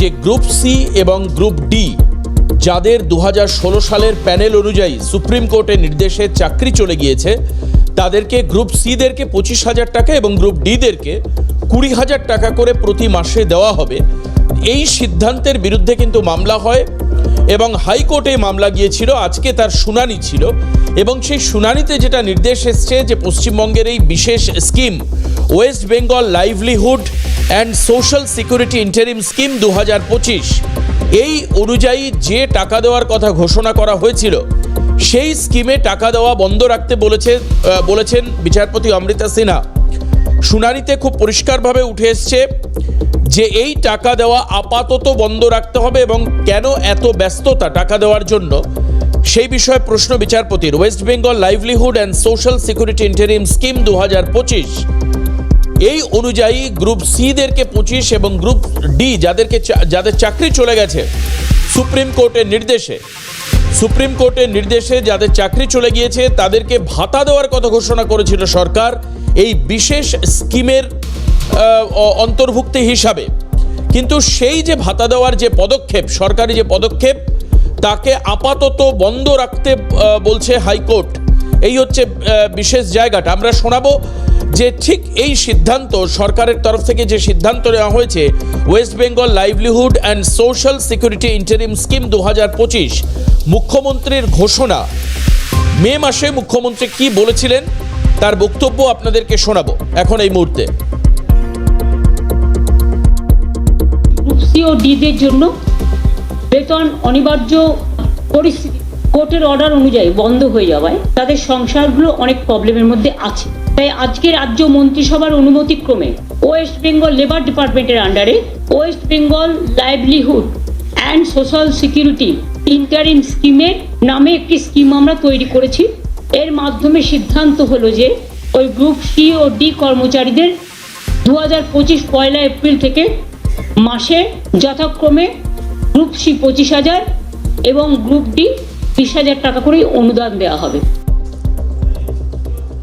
যে group C এবং group D যাদের 2016 সালের প্যানেল অনুযায়ী সুপ্রিম কোর্টের নির্দেশে চাকরি চলে গিয়েছে, তাদেরকে গ্রুপ সিদেরকে 25,000 টাকা এবং গ্রুপ ডিদেরকে 20,000 টাকা করে প্রতি মাসে দেওয়া হবে। এই সিদ্ধান্তের বিরুদ্ধে কিন্তু মামলা হয় এবং হাইকোর্টে মামলা গিয়েছিল। আজকে তার শুনানি ছিল এবং সেই শুনানিতে যেটা নির্দেশ এসছে যে পশ্চিমবঙ্গের এই বিশেষ scheme West Bengal livelihood and social security interim scheme 2025, এই অনুযায়ী যে টাকা দেওয়ার কথা ঘোষণা করা হয়েছিল সেই স্কিমে টাকা দেওয়া বন্ধ রাখতে বলেছেন বিচারপতি অমৃতা সিনহা। শুনানিতে খুব পরিষ্কারভাবে উঠে এসছে যে এই টাকা দেওয়া আপাতত বন্ধ রাখতে হবে এবং কেন এত ব্যস্ততা টাকা দেওয়ার জন্য সেই বিষয়ে প্রশ্ন বিচারপতির। West Bengal livelihood and social security interim scheme 2025, এই অনুযায়ী গ্রুপ সিদেরকে 25 এবং গ্রুপ ডি যাদের চাকরি চলে গেছে সুপ্রিম কোর্টের নির্দেশে যাদের চাকরি চলে গিয়েছে তাদেরকে ভাতা দেওয়ার কথা ঘোষণা করেছিল সরকার এই বিশেষ স্কিমের অন্তর্ভুক্তি হিসাবে। কিন্তু সেই যে ভাতা দেওয়ার যে পদক্ষেপ, সরকারি যে পদক্ষেপ, তাকে আপাতত বন্ধ রাখতে বলছে হাইকোর্ট। এই হচ্ছে বিশেষ জায়গাটা। আমরা শোনাবো যে ঠিক এই সিদ্ধান্ত সরকারের তরফ থেকে যে সিদ্ধান্ত নেওয়া হয়েছে West Bengal livelihood and social security interim scheme 2025, মুখ্যমন্ত্রীর ঘোষণা। মে মাসে মুখ্যমন্ত্রী কি বলেছিলেন তার বক্তব্য আপনাদেরকে শোনাবো এখন এই মুহূর্তে। গ্রুপ সি ও ডিদের জন্য বেতন অনিবার্য পরিস্থিতি কোর্টের অর্ডার অনুযায়ী বন্ধ হয়ে যাওয়ায় তাদের সংসারগুলো অনেক প্রবলেমের মধ্যে আছে। তাই আজকে রাজ্য মন্ত্রিসভার অনুমতিক্রমে ওয়েস্ট বেঙ্গল লেবার ডিপার্টমেন্টের আন্ডারে West Bengal livelihood and social security interim স্কিমের নামে একটি স্কিম আমরা তৈরি করেছি। এর মাধ্যমে সিদ্ধান্ত হলো যে ওই গ্রুপ সি ও ডি কর্মচারীদের 2025 পয়লা এপ্রিল থেকে মাসে যথাক্রমে গ্রুপ সি 25,000 এবং গ্রুপ ডি 20,000 টাকা করে অনুদান দেওয়া হবে।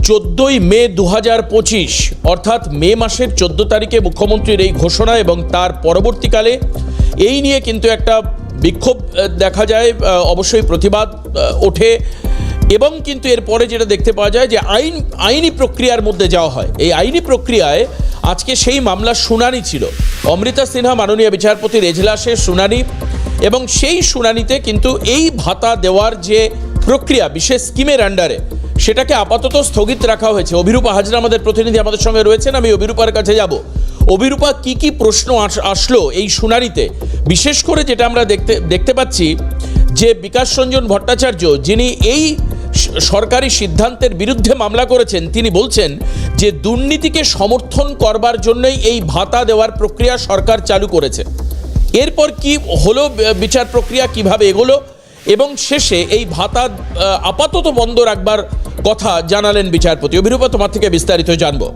14ই মে 2025 অর্থাৎ মে মাসের 14 তারিখে মুখ্যমন্ত্রীর এই ঘোষণা এবং তার পরবর্তীকালে এই নিয়ে কিন্তু একটা বিক্ষোভ দেখা যায়, অবশ্যই প্রতিবাদ ওঠে এবং কিন্তু এরপরে যেটা দেখতে পাওয়া যায় যে আইনি প্রক্রিয়ার মধ্যে যাওয়া হয়। এই আইনি প্রক্রিয়ায় আজকে সেই মামলার শুনানি ছিল। অমৃতা সিনহা মাননীয় বিচারপতির এজলাসের শুনানি এবং সেই শুনানিতে কিন্তু এই ভাতা দেওয়ার যে প্রক্রিয়া বিশেষ স্কিমের আন্ডারে সেটাকে আপাতত স্থগিত রাখা হয়েছে। অভিরূপা হাজরা আমাদের প্রতিনিধি আমাদের সঙ্গে রয়েছেন, আমি অভিরূপার কাছে যাব। অভিরূপা, কি প্রশ্ন আসলো এই শুনানিতে? বিশেষ করে যেটা আমরা দেখতে পাচ্ছি যে বিকাশ রঞ্জন ভট্টাচার্য, যিনি এই সরকারি সিদ্ধান্তের বিরুদ্ধে মামলা করেছেন, তিনি বলছেন যে দুর্নীতিকে সমর্থন করবার জন্যই এই ভাতা দেওয়ার প্রক্রিয়া সরকার চালু করেছে। এরপর কি হলো, বিচার প্রক্রিয়া কিভাবে এগোলো এবং শেষে এই ভাতা আপাতত বন্ধ রাখবার কথা জানালেন বিচারপতি। অভিরূপা, তোমার থেকে বিস্তারিত জানবো।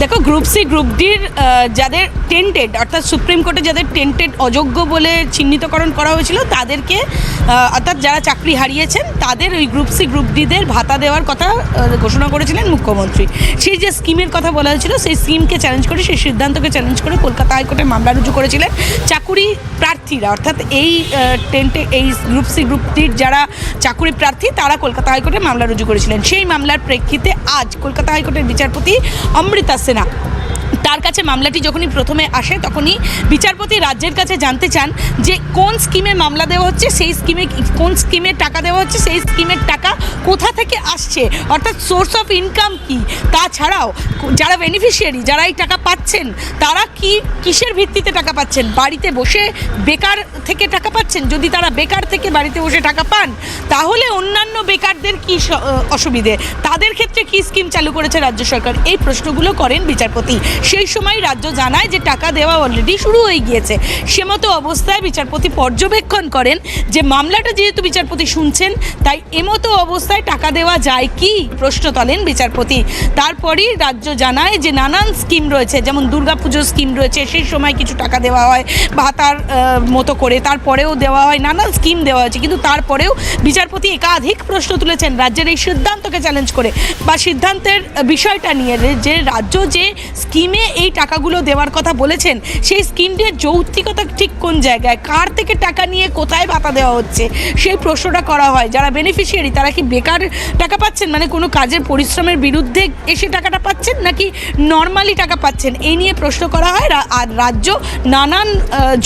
দেখো, গ্রুপ সি গ্রুপ ডির যাদের টেন্টেড অর্থাৎ সুপ্রিম কোর্টে যাদের টেন্টেড অযোগ্য বলে চিহ্নিতকরণ করা হয়েছিল তাদেরকে অর্থাৎ যারা চাকরি হারিয়েছেন তাদের ওই গ্রুপ সি গ্রুপ ডিদের ভাতা দেওয়ার কথা ঘোষণা করেছিলেন মুখ্যমন্ত্রী। সেই যে স্কিমের কথা বলা হয়েছিল সেই স্কিমকে চ্যালেঞ্জ করে, সেই সিদ্ধান্তকে চ্যালেঞ্জ করে কলকাতা হাইকোর্টে মামলা রুজু করেছিলেন চাকুরি প্রার্থীরা। অর্থাৎ এই এই গ্রুপ সি গ্রুপ ডির যারা চাকুরি প্রার্থী তারা কলকাতা হাইকোর্টে মামলা রুজু করেছিলেন। সেই মামলার প্রেক্ষিতে আজ কলকাতা হাইকোর্টের বিচারপতি অমৃতা সিনহা, তার কাছে মামলাটি যখনই প্রথমে আসে তখনই বিচারপতি রাজ্যের কাছে জানতে চান যে কোন স্কিমে মামলা দেওয়া হচ্ছে, সেই স্কিমে কোন স্কিমে টাকা দেওয়া হচ্ছে, সেই স্কিমের টাকা কোথা থেকে আসছে, অর্থাৎ সোর্স অফ ইনকাম কি। তাছাড়াও যারা বেনিফিশিয়ারি, যারা এই টাকা পাচ্ছেন তারা কিসের ভিত্তিতে টাকা পাচ্ছেন, বাড়িতে বসে বেকার থেকে টাকা পাচ্ছেন? যদি তারা বেকার থেকে বাড়িতে বসে টাকা পান তাহলে অন্যান্য বেকারদের কি অসুবিধে, তাদের ক্ষেত্রে কি স্কিম চালু করেছে রাজ্য সরকার, এই প্রশ্নগুলো করেন বিচারপতি। সেই সময় রাজ্য জানায় যে টাকা দেওয়া অলরেডি শুরু হয়ে গিয়েছে। সে মতো অবস্থায় বিচারপতি পর্যবেক্ষণ করেন যে মামলাটা যেহেতু বিচারপতি শুনছেন, তাই এমতো অবস্থায় টাকা দেওয়া যায় কি প্রশ্ন তোলেন বিচারপতি। তারপরই রাজ্য জানায় যে নানান স্কিম রয়েছে, যেমন দুর্গাপুজোর স্কিম রয়েছে, সেই সময় কিছু টাকা দেওয়া হয় ভাতার মতো করে, তারপরেও দেওয়া হয়, নানান স্কিম দেওয়া হয়েছে। কিন্তু তারপরেও বিচারপতি একাধিক প্রশ্ন তুলেছেন রাজ্যের এই সিদ্ধান্তকে চ্যালেঞ্জ করে, বা সিদ্ধান্তের বিষয়টা নিয়ে যে রাজ্য যে স্কিমে এই টাকাগুলো দেওয়ার কথা বলেছেন সেই স্কিমটির যৌক্তিকতা ঠিক কোন জায়গায়, কার থেকে টাকা নিয়ে কোথায় ভাতা দেওয়া হচ্ছে সেই প্রশ্নটা করা হয়। যারা বেনিফিশিয়ারি তারা কি বেকার টাকা পাচ্ছেন, মানে কোনো কাজের পরিশ্রমের বিরুদ্ধে এসে টাকাটা পাচ্ছেন, নাকি নর্মালি টাকা পাচ্ছেন, এই নিয়ে প্রশ্ন করা হয়। আর রাজ্য নানান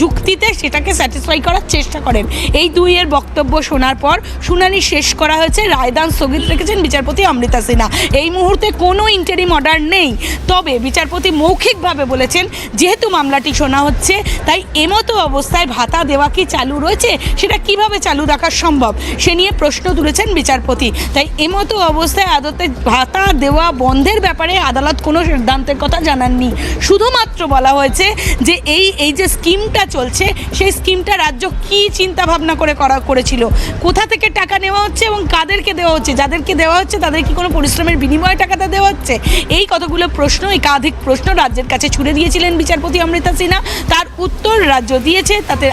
যুক্তিতে সেটাকে স্যাটিসফাই করার চেষ্টা করেন। এই দুইয়ের বক্তব্য শোনার পর শুনানি শেষ করা হয়েছে, রায়দান স্থগিত রেখেছেন বিচারপতি অমৃতা সিনহা। এই মুহূর্তে কোনো ইন্টারিম অর্ডার নেই, তবে বিচারপতি মৌখিকভাবে বলেছেন যেহেতু মামলাটি শোনা হচ্ছে তাই এমতো অবস্থায় ভাতা দেওয়া কি চালু রয়েছে, সেটা কিভাবে চালু রাখা সম্ভব সে নিয়ে প্রশ্ন তুলেছেন বিচারপতি। তাই এমতো অবস্থায় আদতে ভাতা দেওয়া বন্ধের ব্যাপারে আদালত কোনো সিদ্ধান্তের কথা জানাননি। শুধুমাত্র বলা হয়েছে যে এই যে স্কিমটা চলছে সেই স্কিমটা রাজ্য কি চিন্তা ভাবনা করেছিল, কোথা থেকে টাকা নেওয়া হচ্ছে এবং কাদেরকে দেওয়া হচ্ছে, যাদেরকে দেওয়া হচ্ছে তাদের কি কোনো পরিশ্রমের বিনিময়ে টাকাটা দেওয়া হচ্ছে, এই কতগুলো প্রশ্ন, একাধিক প্রশ্ন রাজ্যের কাছে ছুড়ে দিয়েছিলেন বিচারপতি অমৃতা সিনহা। তার উত্তর রাজ্য দিয়েছে, তাতে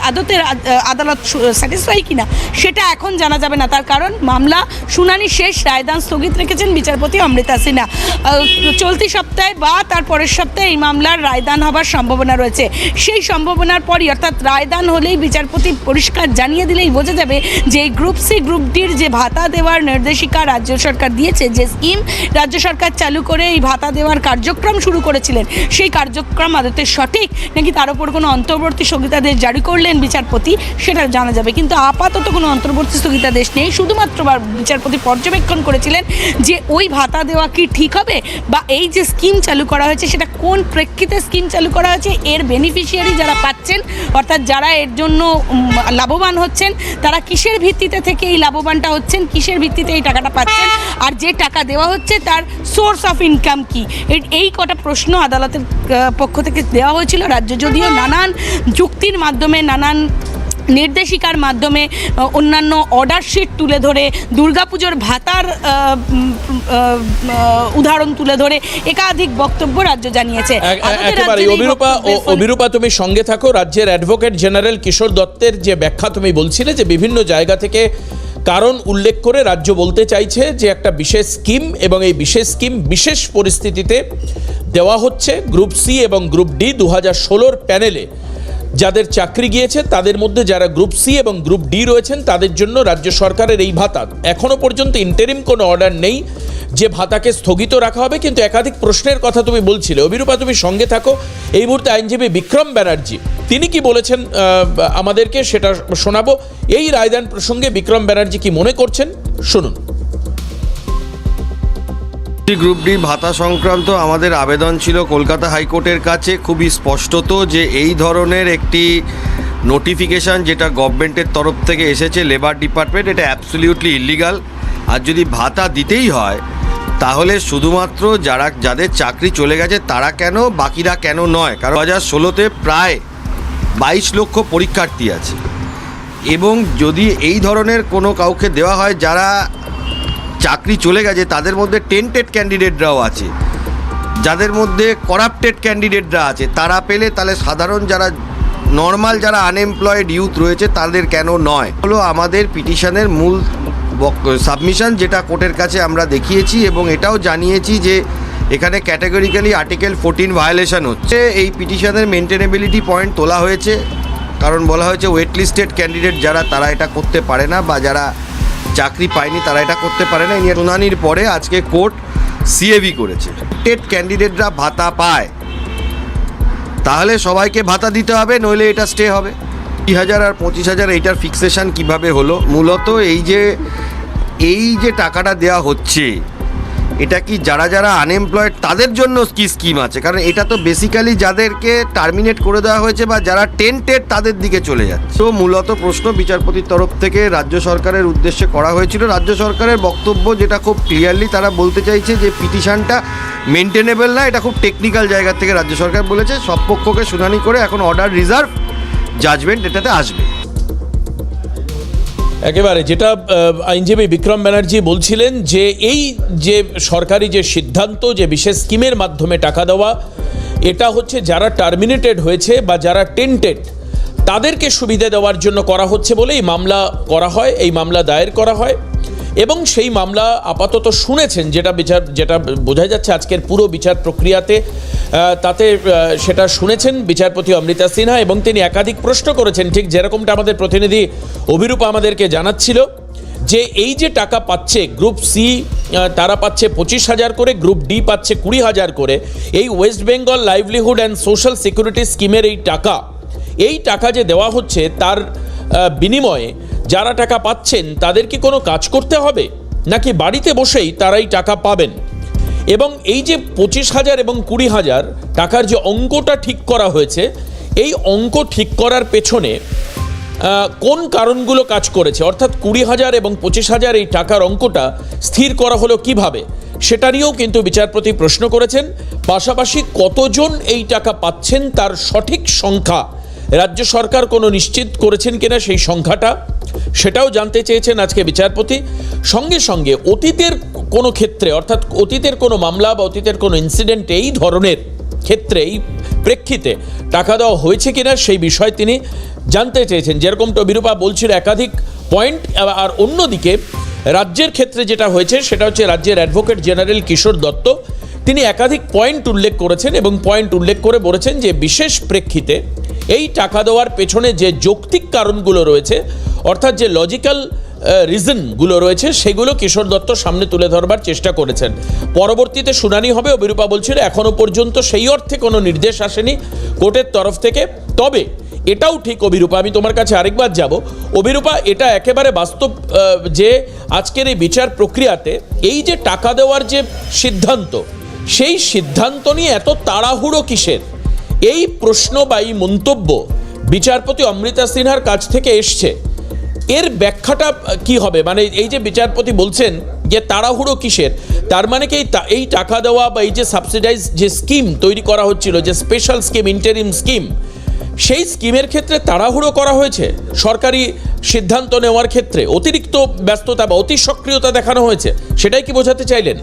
আদালত স্যাটিসফাই কিনা সেটা এখন জানা যাবে না। তার কারণ মামলা শুনানি শেষ, রায়দান স্থগিত রেখেছেন বিচারপতি অমৃতা সিনহা। চলতি সপ্তাহে বা তার পরের সপ্তাহে এই মামলার রায়দান হবার সম্ভাবনা রয়েছে। সেই সম্ভাবনার পরই, অর্থাৎ রায়দান হলেই বিচারপতি পরিষ্কার জানিয়ে দিলেই বোঝা যাবে যে এই গ্রুপ সি গ্রুপ ডির যে ভাতা দেওয়ার নির্দেশিকা রাজ্য সরকার দিয়েছে, যে স্কিম রাজ্য সরকার চালু করে এই ভাতা দেওয়ার কার্যক্রম শুরু করেছিলেন, সেই কার্যক্রম আদতে সঠিক নাকি তার উপর কোনো অন্তর্বর্তী স্থগিতাদেশ জারি করলেন বিচারপতি, সেটা জানা যাবে। কিন্তু আপাতত কোনো অন্তর্বর্তী স্থগিতাদেশ নেই, শুধুমাত্র বিচারপতি পর্যবেক্ষণ করেছিলেন যে ওই ভাতা দেওয়া কি ঠিক হবে, বা এই যে স্কিম চালু করা হয়েছে সেটা কোন প্রেক্ষিতে স্কিম চালু করা হয়েছে, এর বেনিফিশিয়ারি যারা পাচ্ছেন অর্থাৎ যারা এর জন্য লাভবান হচ্ছেন তারা কিসের ভিত্তিতে থেকে এই লাভবানটা হচ্ছেন, কিসের ভিত্তিতে এই টাকাটা পাচ্ছেন, আর যে টাকা দেওয়া হচ্ছে তার সোর্স অফ ইনকাম কি, এই কটা প্রশ্ন আদালতের পক্ষ থেকে দেওয়া হয়েছিল। রাজ্য যদিও নানান যুক্তির মাধ্যমে, নানান নির্দেশিকার মাধ্যমে, অন্যান্য অর্ডার শিট তুলে ধরে, দুর্গাপুজোর ভাতার উদাহরণ তুলে ধরে একাধিক বক্তব্য রাজ্য জানিয়েছে। একেবারে অভিরূপা তুমি সঙ্গে থাকো। রাজ্যের অ্যাডভোকেট জেনারেল কিশোর দত্তের যে ব্যাখ্যা তুমি বলছিলে যে বিভিন্ন জায়গা থেকে কারণ উল্লেখ করে রাজ্য বলতে চাইছে যে একটা বিশেষ স্কিম, এবং এই বিশেষ স্কিম বিশেষ পরিস্থিতিতে দেওয়া হচ্ছে গ্রুপ সি এবং গ্রুপ ডি 2016 প্যানেলে যাদের চাকরি গিয়েছে তাদের মধ্যে যারা গ্রুপ সি এবং গ্রুপ ডি রয়েছেন তাদের জন্য রাজ্য সরকারের এই ভাতা। এখনো পর্যন্ত ইন্টারিম কোনো অর্ডার নেই যে ভাতাকে স্থগিত রাখা হবে, কিন্তু একাধিক প্রশ্নের কথা তুমি বলছিলে। অভিরূপা তুমি সঙ্গে থাকো। এই মুহূর্তে আইনজীবী বিক্রম ব্যানার্জি তিনি কি বলেছেন আমাদেরকে সেটা শোনাবো। এই রায়দান প্রসঙ্গে বিক্রম ব্যানার্জি কি মনে করছেন শুনুন। গ্রুপ ডি ভাতা সংক্রান্ত আমাদের আবেদন ছিল কলকাতা হাইকোর্টের কাছে খুবই স্পষ্টত যে এই ধরনের একটি নোটিফিকেশান যেটা গভর্নমেন্টের তরফ থেকে এসেছে লেবার ডিপার্টমেন্ট, এটা অ্যাবসলিউটলি ইলিগাল। আর যদি ভাতা দিতেই হয় তাহলে শুধুমাত্র যাদের চাকরি চলে গেছে তারা কেন, বাকিরা কেন নয়। কারণ 2016-তে প্রায় 22 লক্ষ পরীক্ষার্থী আছে, এবং যদি এই ধরনের কোনো কাউকে দেওয়া হয় যারা চাকরি চলে গেছে তাদের মধ্যে টেন্টেড ক্যান্ডিডেটরাও আছে, যাদের মধ্যে করাপ্টেড ক্যান্ডিডেটরা আছে, তারা পেলে তাহলে সাধারণ যারা নর্মাল যারা আনএমপ্লয়েড ইউথ রয়েছে তাদের কেন নয়, হলো আমাদের পিটিশনের মূল সাবমিশন, যেটা কোর্টের কাছে আমরা দেখিয়েছি এবং এটাও জানিয়েছি যে এখানে ক্যাটাগরিক্যালি আর্টিকেল 14 ভায়োলেশন হচ্ছে। এই পিটিশনের মেনটেনেবিলিটি পয়েন্ট তোলা হয়েছে, কারণ বলা হয়েছে ওয়েট লিস্টেড ক্যান্ডিডেট যারা তারা এটা করতে পারে না, বা যারা চাকরি পায়নি তারা এটা করতে পারে না। এই শুনানির পরে আজকে কোর্ট সিএভি করেছে টেট ক্যান্ডিডেটরা ভাতা পায়, তাহলে সবাইকে ভাতা দিতে হবে, নইলে এটা স্টে হবে। 20,000 আর 25,000 এইটার ফিক্সেশন কিভাবে হলো? মূলত এই যে টাকাটা দেওয়া হচ্ছে এটা কি যারা যারা আনএমপ্লয়েড তাদের জন্য কি স্কিম আছে? কারণ এটা তো বেসিক্যালি যাদেরকে টার্মিনেট করে দেওয়া হয়েছে বা যারা টেন্টেড তাদের দিকে চলে যাচ্ছে। তো মূলত প্রশ্ন বিচারপতির তরফ থেকে রাজ্য সরকারের উদ্দেশ্যে করা হয়েছিল। রাজ্য সরকারের বক্তব্য যেটা খুব ক্লিয়ারলি তারা বলতে চাইছে যে পিটিশনটা মেনটেনেবল না, এটা খুব টেকনিক্যাল জায়গা থেকে রাজ্য সরকার বলেছে সব পক্ষকে শুনানি করে এখন অর্ডার রিজার্ভ, জাজমেন্ট এটাতে আসবে। একেবারে যেটা আইনজীবী বিক্রম ব্যানার্জি বলছিলেন যে এই যে সরকারি যে সিদ্ধান্ত যে বিশেষ স্কিমের মাধ্যমে টাকা দেওয়া, এটা হচ্ছে যারা টার্মিনেটেড হয়েছে বা যারা টেন্টেড তাদেরকে সুবিধা দেওয়ার জন্য করা হচ্ছে বলে এই মামলা করা হয়, এই মামলা দায়ের করা হয় এবং সেই মামলা আপাতত শুনেছেন যেটা বোঝা যাচ্ছে আজকের পুরো বিচার প্রক্রিয়াতে তাতে সেটা শুনেছেন বিচারপতি অমৃতা সিনহা এবং তিনি একাধিক প্রশ্ন করেছেন, ঠিক যেরকমটা আমাদের প্রতিনিধি অভিরূপা আমাদেরকে জানাচ্ছিল যে এই যে টাকা পাচ্ছে গ্রুপ সি তারা পাচ্ছে 25,000 করে, গ্রুপ ডি পাচ্ছে 20,000 করে, এই West Bengal livelihood and social security স্কিমের এই টাকা যে দেওয়া হচ্ছে তার বিনিময়ে যারা টাকা পাচ্ছেন তাদের কি কোনো কাজ করতে হবে নাকি বাড়িতে বসেই তারাই টাকা পাবেন? এবং এই যে 25,000 এবং 20,000 টাকার যে অঙ্কটা ঠিক করা হয়েছে, এই অঙ্ক ঠিক করার পেছনে কোন কারণগুলো কাজ করেছে, অর্থাৎ 20,000 এবং 25,000 এই টাকার অঙ্কটা স্থির করা হলো কিভাবে, সেটা নিয়েও কিন্তু বিচারপতি প্রশ্ন করেছেন। পাশাপাশি কতজন এই টাকা পাচ্ছেন তার সঠিক সংখ্যা রাজ্য সরকার কোনো নিশ্চিত করেছেন কিনা সেই সংখ্যাটা, সেটাও জানতে চেয়েছেন আজকে বিচারপতি। সঙ্গে সঙ্গে অতীতের কোনো ক্ষেত্রে, অর্থাৎ অতীতের কোনো মামলা বা অতীতের কোনো ইনসিডেন্ট এই ধরনের ক্ষেত্রে এই প্রেক্ষিতে টাকা দেওয়া হয়েছে কিনা সেই বিষয় তিনি জানতে চেয়েছেন। যেরকমটা অভিরূপা বলছিল একাধিক পয়েন্ট, আর অন্যদিকে রাজ্যের ক্ষেত্রে যেটা হয়েছে সেটা হচ্ছে রাজ্যের অ্যাডভোকেট জেনারেল কিশোর দত্ত তিনি একাধিক পয়েন্ট উল্লেখ করেছেন এবং পয়েন্ট উল্লেখ করে বলেছেন যে বিশেষ প্রেক্ষিতে এই টাকা দেওয়ার পেছনে যে যৌক্তিক কারণগুলো রয়েছে, অর্থাৎ যে লজিক্যাল রিজনগুলো রয়েছে, সেগুলো কিশোর দত্ত সামনে তুলে ধরবার চেষ্টা করেছেন। পরবর্তীতে শুনানি হবে, অভিরূপা বলছিল এখনও পর্যন্ত সেই অর্থে কোনো নির্দেশ আসেনি কোর্টের তরফ থেকে। তবে এটাও ঠিক অভিরূপা, আমি তোমার কাছে আরেকবার যাব অভিরূপা, এটা একেবারে বাস্তব যে আজকের এই বিচার প্রক্রিয়াতে এই যে টাকা দেওয়ার যে সিদ্ধান্ত, সেই সিদ্ধান্ত নিয়ে এত তাড়াহুড়ো কিসের, এই প্রশ্ন বা এই মন্তব্য বিচারপতি অমৃতা সিনহার কাছ থেকে এসছে। এর ব্যাখ্যাটা কি হবে? মানে এই যে বিচারপতি বলছেন যে তাড়াহুড়ো কিসের, তার মানে কি এই টাকা দেওয়া বা এই যে সাবসিডাইজ যে স্কিম তৈরি করা হচ্ছিল, যে স্পেশাল স্কিম, ইন্টারিম স্কিম, সেই স্কিমের ক্ষেত্রে তাড়াহুড়ো করা হয়েছে, সরকারি সিদ্ধান্ত নেওয়ার ক্ষেত্রে অতিরিক্ত ব্যস্ততা বা অতি সক্রিয়তা দেখানো হয়েছে, সেটাই কি বোঝাতে চাইলেন?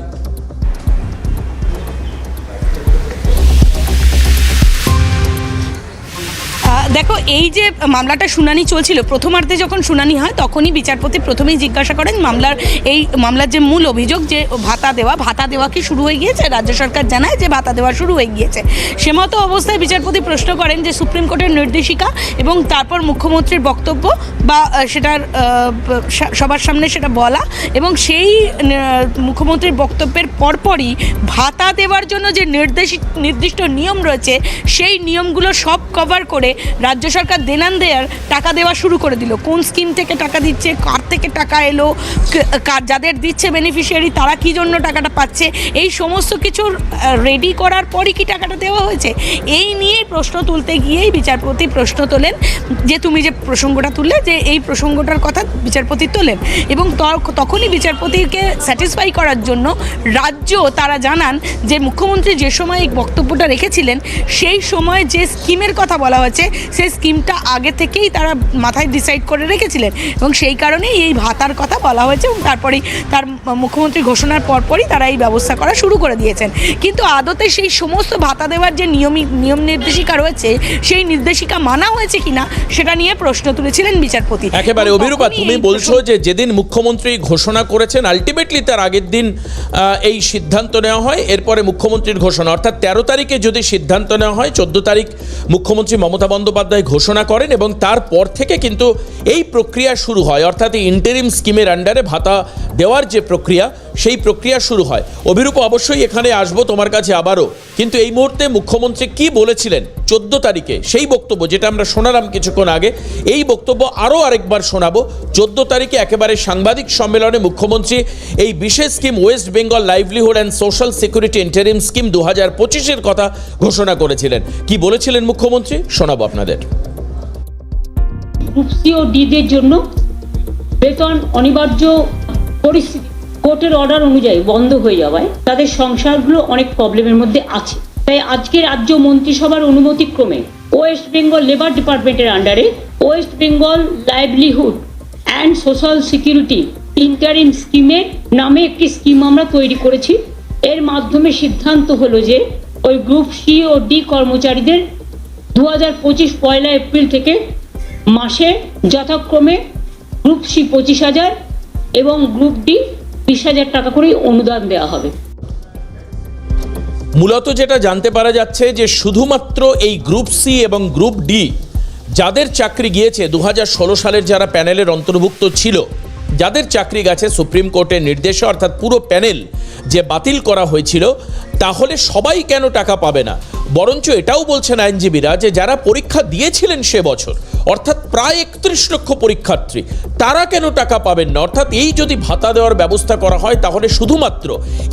দেখো, এই যে মামলাটা শুনানি চলছিল, প্রথমার্ধে যখন শুনানি হয় তখনই বিচারপতি প্রথমেই জিজ্ঞাসা করেন মামলার যে মূল অভিযোগ যে ভাতা দেওয়া কি শুরু হয়ে গিয়েছে। রাজ্য সরকার জানায় যে ভাতা দেওয়া শুরু হয়ে গিয়েছে। সে মতো অবস্থায় বিচারপতি প্রশ্ন করেন যে সুপ্রিম কোর্টের নির্দেশিকা এবং তারপর মুখ্যমন্ত্রীর বক্তব্য বা সেটার সবার সামনে সেটা বলা, এবং সেই মুখ্যমন্ত্রীর বক্তব্যের পরপরই ভাতা দেওয়ার জন্য যে নির্দিষ্ট নিয়ম রয়েছে সেই নিয়মগুলো সব কভার করে রাজ্য সরকার দেনান টাকা দেওয়া শুরু করে দিল। কোন স্কিম থেকে টাকা দিচ্ছে, কার থেকে টাকা এলো, যাদের দিচ্ছে বেনিফিশিয়ারি তারা কী জন্য টাকাটা পাচ্ছে, এই সমস্ত কিছু রেডি করার পরই কি টাকাটা দেওয়া হয়েছে, এই নিয়েই প্রশ্ন তুলতে গিয়েই বিচারপতি প্রশ্ন তোলেন। যে তুমি যে প্রসঙ্গটা তুললে, যে এই প্রসঙ্গটার কথা বিচারপতি তোলেন এবং তখনই বিচারপতিকে স্যাটিসফাই করার জন্য তারা জানান যে মুখ্যমন্ত্রী যে সময় এই বক্তব্যটা রেখেছিলেন সেই সময় যে স্কিমের কথা বলা হয়েছে সেই স্কিমটা আগে থেকেই তারা মাথায় ডিসাইড করে রেখেছিলেন এবং সেই কারণেই এই ভাতার কথা বলা হয়েছে এবং তারপরেই তার মুখ্যমন্ত্রী ঘোষণার পরপরই তারা এই ব্যবস্থা করা শুরু করে দিয়েছেন। কিন্তু আদতে সেই সমস্ত ভাতা দেওয়ার যে নিয়ম নির্দেশিকা রয়েছে সেই নির্দেশিকা মানা হয়েছে কিনা সেটা নিয়ে প্রশ্ন তুলেছিলেন বিচারপতি। একেবারে অভিরূপা, তুমি বলছো যে যেদিন মুখ্যমন্ত্রী ঘোষণা করেছেন আলটিমেটলি তার আগের দিন এই সিদ্ধান্ত নেওয়া হয়, এরপরে মুখ্যমন্ত্রীর ঘোষণা, অর্থাৎ 13 তারিখে যদি সিদ্ধান্ত নেওয়া হয়, 14 তারিখ মুখ্যমন্ত্রী মমতা বন্দ্যোপাধ্যায় ঘোষণা করেন এবং তারপর থেকে কিন্তু এই প্রক্রিয়া শুরু হয়, অর্থাৎ এই ইন্টারিম স্কিমের আন্ডারে ভাতা দেওয়ার যে প্রক্রিয়া সেই প্রক্রিয়া শুরু হয়। অভিরূপ, অবশ্যই এখানে আসবো তোমার কাছে আবারও, কিন্তু এই মুহূর্তে মুখ্যমন্ত্রী কি বলেছিলেন 14 তারিখে সেই বক্তব্য যেটা আমরা শোনালাম কিছুক্ষণ আগে, এই বক্তব্য আরও আরেকবার শোনাবো। 14 তারিখে একেবারে সাংবাদিক সম্মেলনে মুখ্যমন্ত্রী এই বিশেষ scheme West Bengal livelihood and social security interim scheme 2025-এর কথা ঘোষণা করেছিলেন। কি বলেছিলেন মুখ্যমন্ত্রী শোনাবো আপনাদের। গ্রুপ সি ও ডিদের জন্য বেতন অনিবার্য পরিস্থিতি কোর্টের অর্ডার অনুযায়ী বন্ধ হয়ে যাওয়ায় তাদের সংসারগুলো অনেক প্রবলেমের মধ্যে আছে। তাই আজকে রাজ্য মন্ত্রিসভার অনুমতিক্রমে ওয়েস্ট বেঙ্গল লেবার ডিপার্টমেন্টের আন্ডারে West Bengal livelihood and social security interim স্কিমের নামে একটি স্কিম আমরা তৈরি করেছি। এর মাধ্যমে সিদ্ধান্ত হলো যে ওই গ্রুপ সি ও ডি কর্মচারীদের 2025 পয়লা এপ্রিল থেকে মাসে যথাক্রমে গ্রুপ সি 25,000 এবং গ্রুপ ডি 20,000 টাকা করে অনুদান দেওয়া হবে। মূলত যেটা জানতে পারা যাচ্ছে যে শুধুমাত্র এই গ্রুপ সি এবং গ্রুপ ডি যাদের চাকরি গিয়েছে 2016 সালের যারা প্যানেলের অন্তর্ভুক্ত ছিল, যাদের চাকরি গেছে সুপ্রিম কোর্টের নির্দেশে, অর্থাৎ পুরো প্যানেল যে বাতিল করা হয়েছিল, তাহলে সবাই কেন টাকা পাবে না? বরঞ্চ এটাও বলছেন আইনজীবীরা যে যারা পরীক্ষা দিয়েছিলেন সে বছর, অর্থাৎ প্রায় 31 লক্ষ পরীক্ষার্থী, তারা কেন টাকা পাবেন না? অর্থাৎ এই যদি ভাতা দেওয়ার ব্যবস্থা করা হয় তাহলে শুধুমাত্র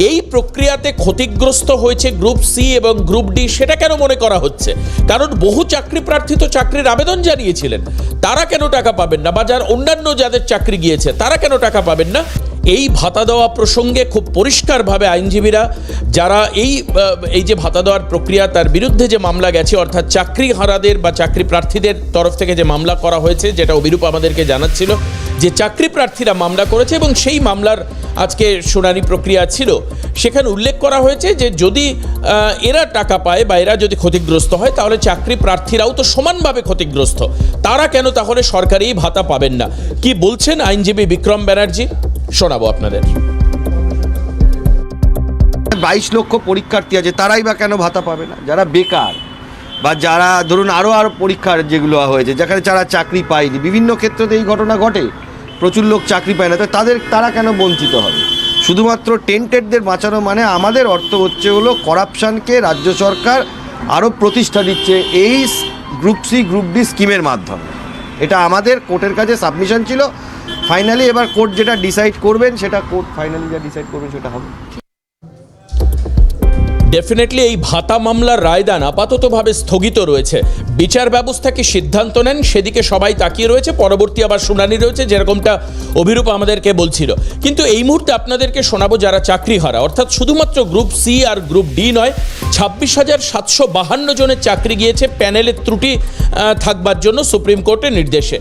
এই প্রক্রিয়াতে ক্ষতিগ্রস্ত হয়েছে গ্রুপ সি এবং গ্রুপ ডি, সেটা কেন মনে করা হচ্ছে? কারণ বহু চাকরি প্রার্থী তো চাকরির আবেদন জানিয়েছিলেন, তারা কেন টাকা পাবেন না? বা যার অন্যান্য যাদের চাকরি গিয়েছে তারা কেন টাকা পাবেন না? এই ভাতা দেওয়া প্রসঙ্গে খুব পরিষ্কারভাবে আইনজীবীরা যারা এই যে ভাতা দেওয়ার প্রক্রিয়া তার বিরুদ্ধে যে মামলা গেছে, অর্থাৎ চাকরি হারাদের বা চাকরি প্রার্থীদের তরফ থেকে যে মামলা করা হয়েছে, যেটা অভিরূপ আমাদেরকে জানাচ্ছিল যে চাকরি প্রার্থীরা মামলা করেছে এবং সেই মামলার আজকে শুনানি প্রক্রিয়া ছিল, সেখানে উল্লেখ করা হয়েছে যে যদি এরা টাকা পায় বা এরা যদি ক্ষতিগ্রস্ত হয় তাহলে চাকরি প্রার্থীরাও তো সমানভাবে ক্ষতিগ্রস্ত, তারা কেন তাহলে সরকারি ভাতা পাবেন না? কি বলছেন আইনজীবী বিক্রম ব্যানার্জি, শোনাবো আপনাদের। 22 লক্ষ পরীক্ষার্থী আছে, তারাই বা কেন ভাতা পাবে না? যারা বেকার বা যারা ধরুন আরও পরীক্ষার যেগুলো হয়েছে যেখানে যারা চাকরি পায়নি, বিভিন্ন ক্ষেত্রে এই ঘটনা ঘটে, প্রচুর লোক চাকরি পায় না, তো তারা কেন বঞ্চিত হবে? শুধুমাত্র টেন্টেডদের বাঁচানো মানে আমাদের অর্থ হচ্ছে হলো করাপশানকে রাজ্য সরকার আরও প্রতিষ্ঠা দিচ্ছে এই গ্রুপ সি গ্রুপ ডি স্কিমের মাধ্যমে। এটা আমাদের কোর্টের কাছে সাবমিশন ছিল। ফাইনালি এবার কোর্ট যেটা ডিসাইড করবেন সেটা কোর্ট ফাইনালি যা ডিসাইড করবেন সেটা হবে। ডেফিনেটলি এই ভাতা মামলার রায়দান আপাততভাবে স্থগিত রয়েছে। বিচার ব্যবস্থা কি সিদ্ধান্ত নেন সেদিকে সবাই তাকিয়ে রয়েছে, পরবর্তী আবার শুনানি রয়েছে, যেরকমটা অভিরূপ আমাদেরকে বলছিল। কিন্তু এই মুহূর্তে আপনাদেরকে শোনাবো যারা চাকরি হারা, অর্থাৎ শুধুমাত্র গ্রুপ সি আর গ্রুপ ডি নয়, 26,752 জনের চাকরি গিয়েছে প্যানেলের ত্রুটি থাকবার জন্য সুপ্রিম কোর্টের নির্দেশে।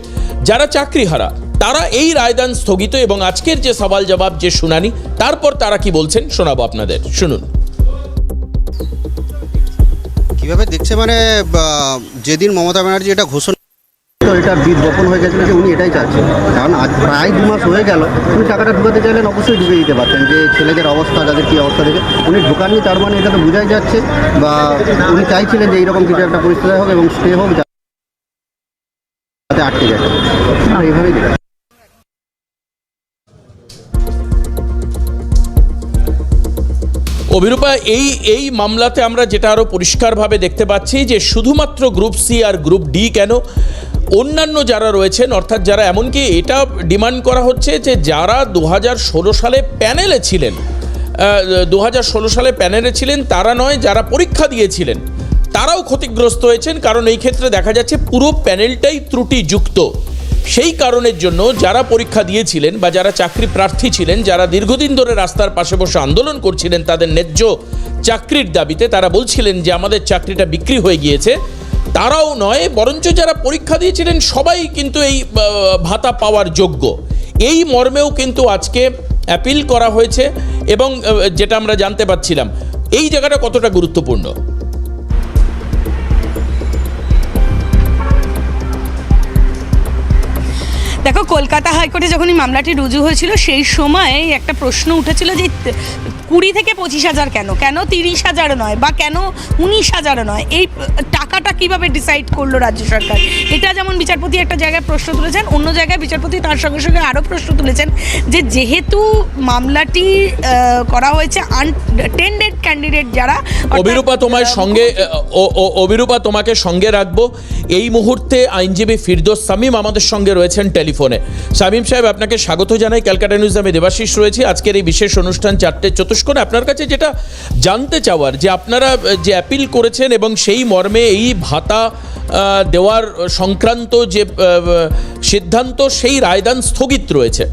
যারা চাকরি হারা তারা এই রায়দান স্থগিত এবং আজকের যে সওয়াল জবাব যে শুনানি, তারপর তারা কি বলছেন শোনাবো আপনাদের, শুনুন। কীভাবে দেখছে মানে যেদিন মমতা ব্যানার্জি এটা ঘোষণা, তো এটা বীজ বপন হয়ে গেছিলো যে উনি এটাই চাচ্ছেন। কারণ আজ প্রায় 2 মাস হয়ে গেল, উনি টাকাটা ঢুকাতে চাইলেন অবশ্যই ঢুকে দিতে পারতেন। যে ছেলেদের অবস্থা, যাদের কী অবস্থা দেখে উনি ঢুকাননি, তার মানে এটা তো বোঝাই যাচ্ছে বা উনি চাইছিলেন যে এইরকম কিছু একটা পরিস্থিতি হোক এবং স্টে হোক যাতে আটকে যায়। আর এইভাবেই দেখা অভিরূপা, এই মামলাতে আমরা যেটা আরও পরিষ্কারভাবে দেখতে পাচ্ছি যে শুধুমাত্র গ্রুপ সি আর গ্রুপ ডি কেন, অন্যান্য যারা রয়েছেন, অর্থাৎ যারা এমনকি এটা ডিমান্ড করা হচ্ছে যে যারা 2016 সালে প্যানেলে ছিলেন, 2016 সালে প্যানেলে ছিলেন তারা নয়, যারা পরীক্ষা দিয়েছিলেন তারাও ক্ষতিগ্রস্ত হয়েছেন। কারণ এই ক্ষেত্রে দেখা যাচ্ছে পুরো প্যানেলটাই ত্রুটিযুক্ত। সেই কারণের জন্য যারা পরীক্ষা দিয়েছিলেন বা যারা চাকরি প্রার্থী ছিলেন, যারা দীর্ঘদিন ধরে রাস্তার পাশে বসে আন্দোলন করছিলেন তাদের ন্যায্য চাকরির দাবিতে, তারা বলছিলেন যে আমাদের চাকরিটা বিক্রি হয়ে গিয়েছে, তারাও নয়, বরঞ্চ যারা পরীক্ষা দিয়েছিলেন সবাই কিন্তু এই ভাতা পাওয়ার যোগ্য। এই মর্মেও কিন্তু আজকে অ্যাপিল করা হয়েছে এবং যেটা আমরা জানতে পারছিলাম, এই জায়গাটা কতটা গুরুত্বপূর্ণ। দেখো, কলকাতা হাইকোর্টে যখন এই মামলাটি রুজু হয়েছিল সেই সময় একটা প্রশ্ন উঠেছিল যে 20 থেকে 25,000 কেন 30,000 নয়, বা কেন 19,000 নয়? এই টাকাটা কিভাবে ডিসাইড করলো রাজ্য সরকার? এটা যেমন বিচারপতি একটা জায়গায় প্রশ্ন তুলেছেন, অন্য জায়গায় বিচারপতি তার সঙ্গে সঙ্গে আরও প্রশ্ন তুলেছেন যে যেহেতু মামলাটি করা হয়েছে আনটেন্ডেড ক্যান্ডিডেট যারা, অভিরূপা তোমাকে সঙ্গে রাখবো। এই মুহূর্তে আইনজীবী ফিরদৌস শামীম আমাদের সঙ্গে রয়েছেন টেলিফোনে। শামীম সাহেব, আপনাকে স্বাগত জানাই। ক্যালকাটা নিউজ, আমি দেবাশিস রয়েছি আজকের এই বিশেষ অনুষ্ঠান 4টে চতুষ্কোণে। আপনার কাছে যেটা জানতে চাওয়ার, যে আপনারা যে অ্যাপিল করেছেন এবং সেই মর্মে এই ভাতা দেওয়ার সংক্রান্ত যে সিদ্ধান্ত, সেই রায়দান স্থগিত রয়েছে,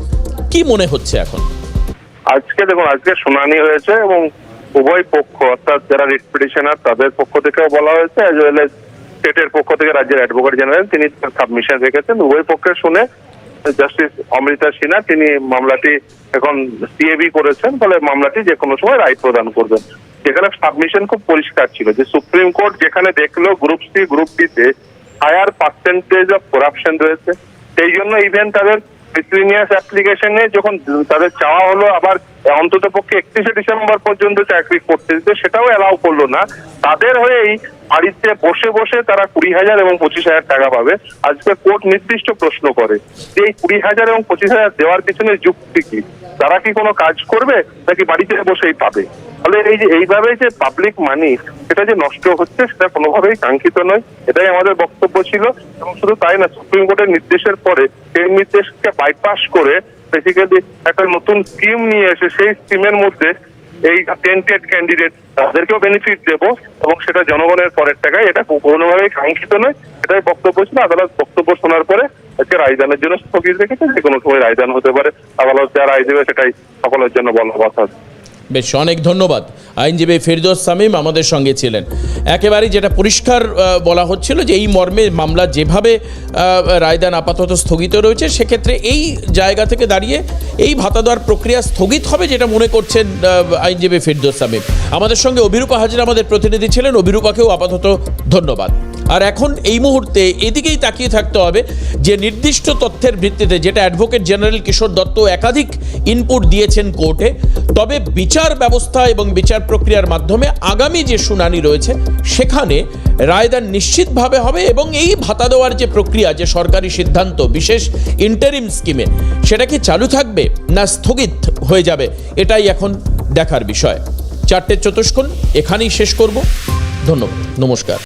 কি মনে হচ্ছে এখন? আজকে শুনানি হয়েছে এবং উভয় পক্ষ, অর্থাৎ যারা রিট পিটিশনার তাদের পক্ষ থেকেও বলা হয়েছে, অ্যাজ ওয়েল এজ স্টেটের পক্ষ থেকে রাজ্যের অ্যাডভোকেট জেনারেল তিনি সাবমিশন রেখেছেন। উভয় পক্ষের শুনে জাস্টিস অমৃতা সিনহা তিনি মামলাটি এখন সিএবি করেছেন, ফলে মামলাটি যে কোনো সময় রায় প্রদান করবেন। যেখানে সাবমিশন খুব পরিষ্কার ছিল যে সুপ্রিম কোর্ট যেখানে দেখলো গ্রুপ সি গ্রুপ ডিতে হায়ার পার্সেন্টেজ অফ করাপশন রয়েছে, সেই জন্য ইভেন তাদের মিসলিনিয়াস অ্যাপ্লিকেশনে যখন তাদের চাওয়া হলো আবার অন্তত পক্ষে 31শে ডিসেম্বর পর্যন্ত চাকরি করতে দিতে, সেটাও অ্যালাউ করলো না। তাদের হয়েই বাড়িতে বসে বসে তারা 20,000 এবং 25,000 টাকা পাবে। আজকে কোর্ট নির্দিষ্ট প্রশ্ন করে যে এই 20,000 এবং 25,000 দেওয়ার পিছনে যুক্তি কি? তারা কি কোনো কাজ করবে নাকি বাড়িতে বসেই পাবে? ফলে এই যে এইভাবে যে পাবলিক মানি সেটা যে নষ্ট হচ্ছে, সেটা কোনোভাবেই কাঙ্ক্ষিত নয়। এটাই আমাদের বক্তব্য ছিল। এবং শুধু তাই না, সুপ্রিম কোর্টের নির্দেশের পরে সেই নির্দেশকে বাইপাস করে বেসিক্যালি একটা নতুন স্কিম নিয়ে এসে সেই স্কিমের মধ্যে এই টেন্টেড ক্যান্ডিডেট তাদেরকেও বেনিফিট দেবো এবং সেটা জনগণের পরের টাকায়, এটা কোনোভাবেই কাঙ্ক্ষিত নয়। এটাই বক্তব্য ছিল। আদালত বক্তব্য শোনার পরে আজকে রায়দানের জন্য স্থগিত রেখেছে। যে কোনো সময় রায়দান হতে পারে। আদালত যা রায় দেবে সেটাই সকলের জন্য বলবৎ হবে। বেশ, অনেক ধন্যবাদ। আইনজীবী ফিরদৌস শামীম আমাদের সঙ্গে ছিলেন। একেবারেই যেটা পরিষ্কার বলা হচ্ছিল যে এই মর্মে মামলা যেভাবে রায়দান আপাতত স্থগিত রয়েছে, সেক্ষেত্রে এই জায়গা থেকে দাঁড়িয়ে এই ভাতা দেওয়ার প্রক্রিয়া স্থগিত হবে, যেটা মনে করছেন আইনজীবী ফিরদৌস শামীম। আমাদের সঙ্গে অভিরূপা হাজরা আমাদের প্রতিনিধি ছিলেন। অভিরূপাকেও আপাতত ধন্যবাদ। আর এখন এই মুহূর্তে এদিকেই তাকিয়ে থাকতে হবে যে নির্দিষ্ট তথ্যের ভিত্তিতে, যেটা অ্যাডভোকেট জেনারেল কিশোর দত্ত একাধিক ইনপুট দিয়েছেন কোর্টে, তবে বিচার ব্যবস্থা এবং বিচার প্রক্রিয়ার মাধ্যমে আগামী যে শুনানি রয়েছে সেখানে রায়দান নিশ্চিতভাবে হবে এবং এই ভাতা দেওয়ার যে প্রক্রিয়া, যে সরকারি সিদ্ধান্ত বিশেষ ইন্টারিম স্কিমে, সেটা কি চালু থাকবে না স্থগিত হয়ে যাবে, এটাই এখন দেখার বিষয়। 4টে চতুষ্কোণ এখানেই শেষ করব। ধন্যবাদ, নমস্কার।